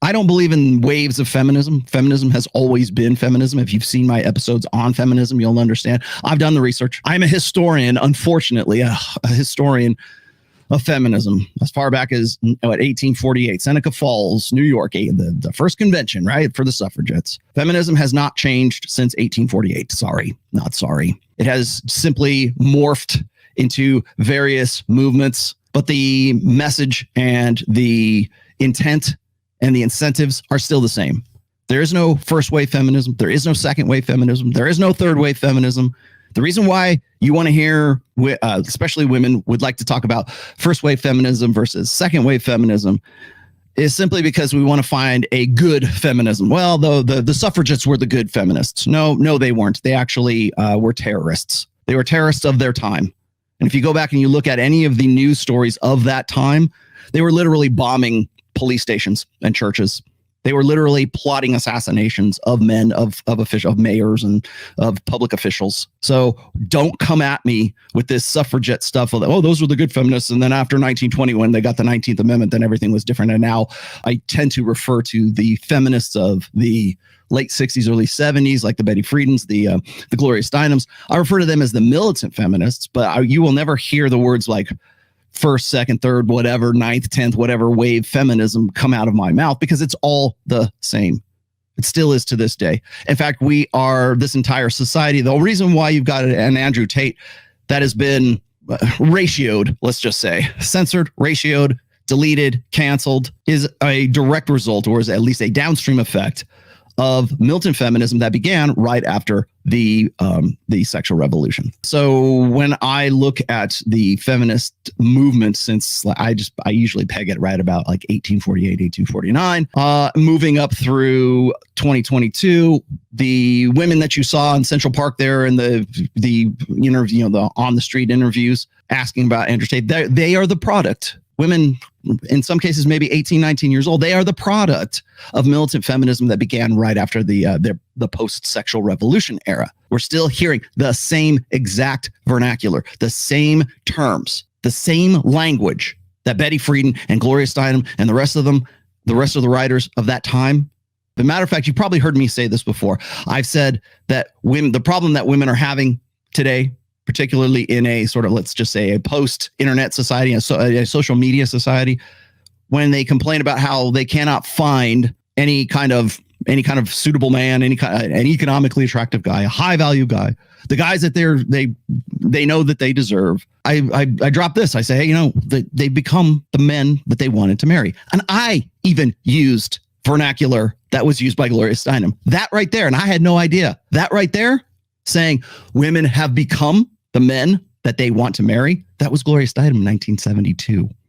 I don't believe in waves of feminism. Feminism has always been feminism. If you've seen my episodes on feminism, you'll understand. I've done the research. I'm a historian, unfortunately, a historian of feminism as far back as 1848, Seneca Falls, New York, the first convention, right, for the suffragettes. Feminism has not changed since 1848. Sorry, not sorry. It has simply morphed into various movements, but the message and the intent and the incentives are still the same. There is no first wave feminism. There is no second wave feminism. There is no third wave feminism. The reason why you want to hear, especially women, would like to talk about first wave feminism versus second wave feminism is simply because we want to find a good feminism. Well, the suffragettes were the good feminists. No, they weren't. They actually were terrorists. They were terrorists of their time. And if you go back and you look at any of the news stories of that time, they were literally bombing police stations and churches. They were literally plotting assassinations of men, of officials, of mayors, and of public officials. So don't come at me with this suffragette stuff of, oh, those were the good feminists. And then after 1920, when they got the 19th Amendment, then everything was different. And now I tend to refer to the feminists of the late 60s, early 70s, like the Betty Friedens, the Gloria Steinems. I refer to them as the militant feminists, but you will never hear the words like first, second, third, whatever, ninth, 10th, whatever wave feminism come out of my mouth, because it's all the same. It still is to this day. In fact, we are, this entire society, the reason why you've got an Andrew Tate that has been ratioed, let's just say, censored, ratioed, deleted, canceled, is a direct result, or is at least a downstream effect of militant feminism that began right after the sexual revolution. So when I look at the feminist movement, since I usually peg it right about like 1848, 1849, moving up through 2022, the women that you saw in Central Park there in the interview, the on the street interviews asking about Andrew Tate, they are the product. Women, in some cases, maybe 18, 19 years old, they are the product of militant feminism that began right after the post-sexual revolution era. We're still hearing the same exact vernacular, the same terms, the same language that Betty Friedan and Gloria Steinem and the rest of the writers of that time. As a matter of fact, you've probably heard me say this before. I've said that the problem that women are having today, particularly in a sort of, let's just say, a post-internet society, a social media society, when they complain about how they cannot find any kind of suitable man, an economically attractive guy, a high-value guy, the guys that they know that they deserve. I drop this. I say, hey, they become the men that they wanted to marry. And I even used vernacular that was used by Gloria Steinem. That right there, and I had no idea. That right there, saying women have become the men that they want to marry, that was Gloria Steinem in 1972.